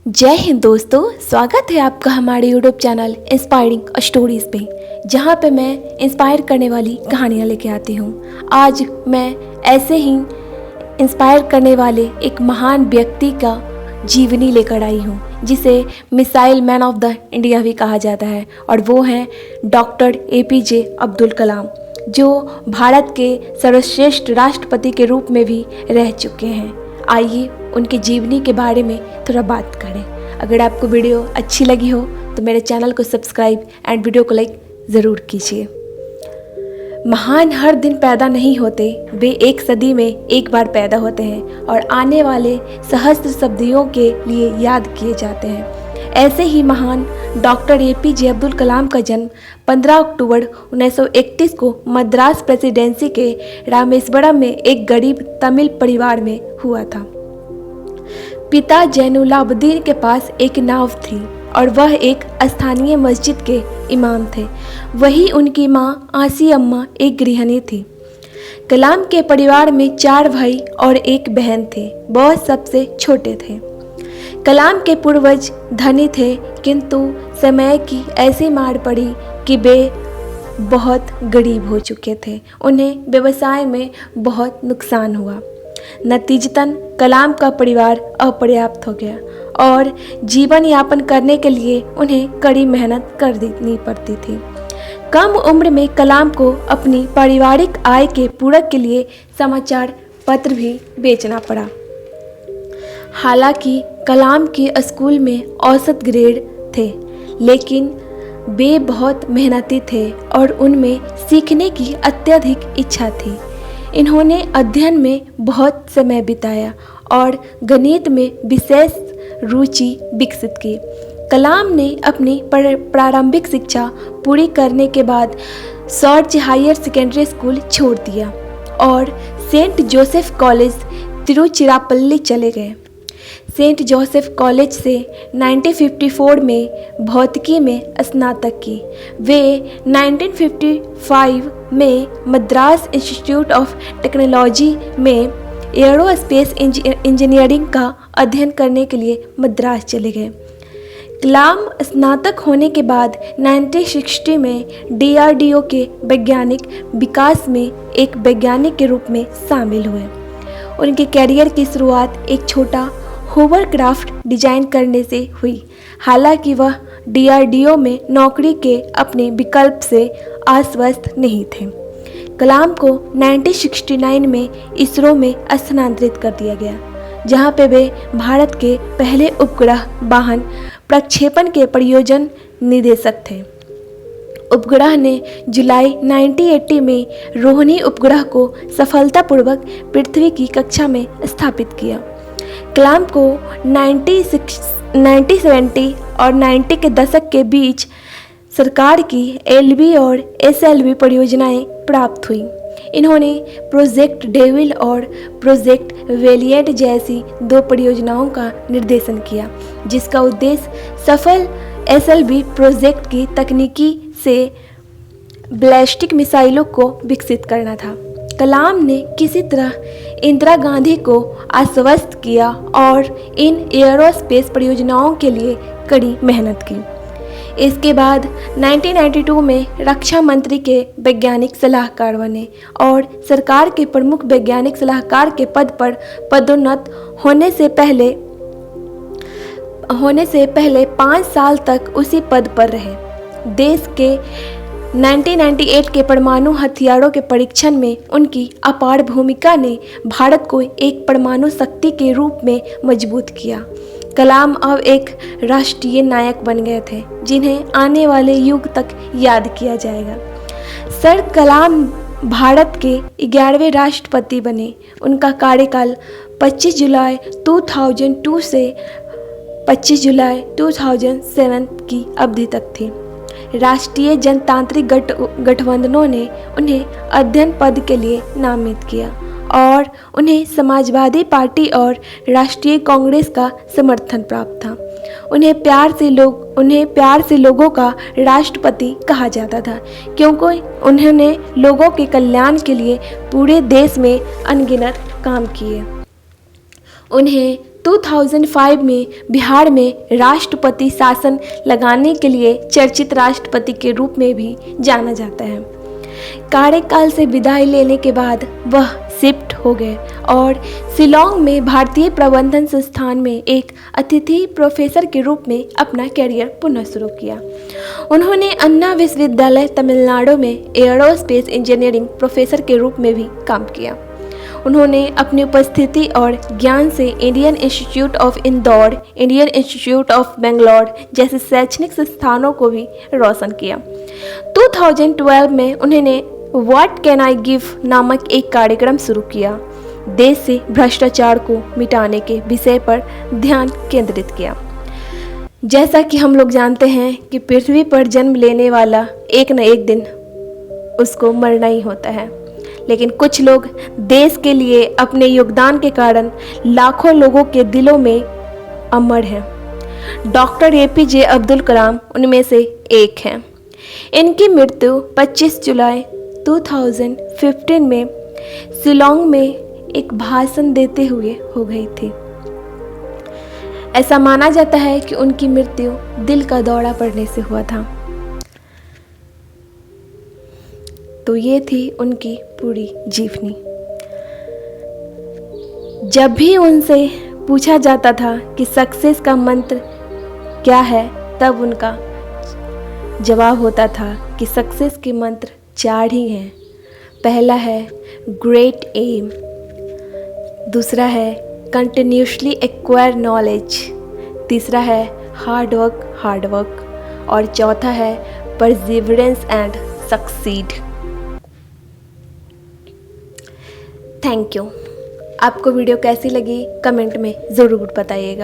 जय हिंद दोस्तों, स्वागत है आपका हमारे यूट्यूब चैनल इंस्पायरिंग स्टोरीज़ पे, जहाँ पे मैं इंस्पायर करने वाली कहानियाँ लेके आती हूँ। आज मैं ऐसे ही इंस्पायर करने वाले एक महान व्यक्ति का जीवनी लेकर आई हूँ, जिसे missile man of the India भी कहा जाता है, और वो हैं डॉक्टर APJ अब्दुल कलाम, जो भारत के सर्वश्रेष्ठ राष्ट्रपति के रूप में भी रह चुके हैं। आइए उनके जीवनी के बारे में थोड़ा बात करें। अगर आपको वीडियो अच्छी लगी हो तो मेरे चैनल को सब्सक्राइब एंड वीडियो को लाइक ज़रूर कीजिए। महान हर दिन पैदा नहीं होते, वे एक सदी में एक बार पैदा होते हैं और आने वाले सहस्त्र सदियों के लिए याद किए जाते हैं। ऐसे ही महान डॉक्टर APJ अब्दुल कलाम का जन्म 15 अक्टूबर 1931 को मद्रास प्रेसिडेंसी के रामेश्वरम में एक गरीब तमिल परिवार में हुआ था। पिता जैनुलाब्दीन के पास एक नाव थी और वह एक स्थानीय मस्जिद के इमाम थे। वही उनकी माँ आसी अम्मा एक गृहिणी थी। कलाम के परिवार में 4 भाई और एक बहन थे। वह सबसे छोटे थे। कलाम के पूर्वज धनी थे, किंतु समय की ऐसी मार पड़ी कि वे बहुत गरीब हो चुके थे। उन्हें व्यवसाय में बहुत नुकसान हुआ। नतीजतन कलाम का परिवार अपर्याप्त हो गया और जीवन यापन करने के लिए उन्हें कड़ी मेहनत करनी पड़ती थी। कम उम्र में कलाम को अपनी पारिवारिक आय के पूरक के लिए समाचार पत्र भी बेचना पड़ा। हालांकि कलाम के स्कूल में औसत ग्रेड थे, लेकिन वे बहुत मेहनती थे और उनमें सीखने की अत्यधिक इच्छा थी। इन्होंने अध्ययन में बहुत समय बिताया और गणित में विशेष रुचि विकसित की। कलाम ने अपनी प्रारंभिक शिक्षा पूरी करने के बाद जॉर्ज हायर सेकेंडरी स्कूल छोड़ दिया और सेंट जोसेफ कॉलेज तिरुचिरापल्ली चले गए। सेंट जोसेफ कॉलेज से 1954 में भौतिकी में स्नातक की। वे 1955 में मद्रास इंस्टीट्यूट ऑफ टेक्नोलॉजी में एरोस्पेस इंजीनियरिंग का अध्ययन करने के लिए मद्रास चले गए। कलाम स्नातक होने के बाद 1960 में DRDO के वैज्ञानिक विकास में एक वैज्ञानिक के रूप में शामिल हुए। उनके कैरियर की शुरुआत एक छोटा होवरक्राफ्ट डिजाइन करने से हुई। हालांकि वह DRDO में नौकरी के अपने विकल्प से आश्वस्त नहीं थे। कलाम को 1969 में इसरो में स्थानांतरित कर दिया गया, जहां पे वे भारत के पहले उपग्रह वाहन प्रक्षेपण के परियोजन निदेशक थे। उपग्रह ने जुलाई 1980 में रोहिणी उपग्रह को सफलतापूर्वक पृथ्वी की कक्षा में स्थापित किया। कलाम को 1970 और 90 के दशक के बीच सरकार की LV और SLV परियोजनाएं प्राप्त हुई। इन्होंने प्रोजेक्ट डेविल और प्रोजेक्ट वेलिएंट जैसी 2 परियोजनाओं का निर्देशन किया, जिसका उद्देश्य सफल SLV प्रोजेक्ट की तकनीकी से बैलिस्टिक मिसाइलों को विकसित करना था। कलाम ने किसी तरह इंदिरा गांधी को आश्वस्त किया और इन एरोस्पेस परियोजनाओं के लिए कड़ी मेहनत की। इसके बाद 1992 में रक्षा मंत्री के वैज्ञानिक सलाहकार बने और सरकार के प्रमुख वैज्ञानिक सलाहकार के पद पर पदोन्नत होने से पहले 5 साल तक उसी पद पर रहे। देश के 1998 के परमाणु हथियारों के परीक्षण में उनकी अपार भूमिका ने भारत को एक परमाणु शक्ति के रूप में मजबूत किया। कलाम अब एक राष्ट्रीय नायक बन गए थे, जिन्हें आने वाले युग तक याद किया जाएगा। सर कलाम भारत के 11वें राष्ट्रपति बने। उनका कार्यकाल 25 जुलाई 2002 से 25 जुलाई 2007 की अवधि तक थी। राष्ट्रीय जनतांत्रिक गठबंधनों ने उन्हें अध्ययन पद के लिए नामित किया और उन्हें समाजवादी पार्टी और राष्ट्रीय कांग्रेस का समर्थन प्राप्त था। उन्हें प्यार से लोगों का राष्ट्रपति कहा जाता था, क्योंकि उन्होंने लोगों के कल्याण के लिए पूरे देश में अनगिनत काम किए। उन्हें 2005 में बिहार में राष्ट्रपति शासन लगाने के लिए चर्चित राष्ट्रपति के रूप में भी जाना जाता है। कार्यकाल से विदाई लेने के बाद वह शिफ्ट हो गए और शिलोंग में भारतीय प्रबंधन संस्थान में एक अतिथि प्रोफेसर के रूप में अपना करियर पुनः शुरू किया। उन्होंने अन्ना विश्वविद्यालय तमिलनाडु में एयरोस्पेस इंजीनियरिंग प्रोफेसर के रूप में भी काम किया। उन्होंने अपनी उपस्थिति और ज्ञान से Indian institute of Indore, Indian institute of Bangalore जैसे शैक्षणिक संस्थानों को भी रोशन किया। 2012 में उन्होंने व्हाट कैन आई गिव नामक एक कार्यक्रम शुरू किया। देश से भ्रष्टाचार को मिटाने के विषय पर ध्यान केंद्रित किया। जैसा कि हम लोग जानते हैं कि पृथ्वी पर जन्म लेने वाला एक न एक दिन उसको मरना ही होता है, लेकिन कुछ लोग देश के लिए अपने योगदान के कारण लाखों लोगों के दिलों में अमर हैं। डॉक्टर APJ अब्दुल कलाम उनमें से एक हैं। इनकी मृत्यु 25 जुलाई 2015 में शिलोंग में एक भाषण देते हुए हो गई थी। ऐसा माना जाता है कि उनकी मृत्यु दिल का दौरा पड़ने से हुआ था। तो ये थी उनकी पूरी जीवनी। जब भी उनसे पूछा जाता था कि सक्सेस का मंत्र क्या है, तब उनका जवाब होता था कि सक्सेस के मंत्र 4 ही हैं। पहला है ग्रेट एम, दूसरा है कंटिन्यूसली एक्वायर नॉलेज, तीसरा है हार्ड वर्क और चौथा है perseverance and succeed. Thank you. आपको वीडियो कैसी लगी कमेंट में ज़रूर बताइएगा।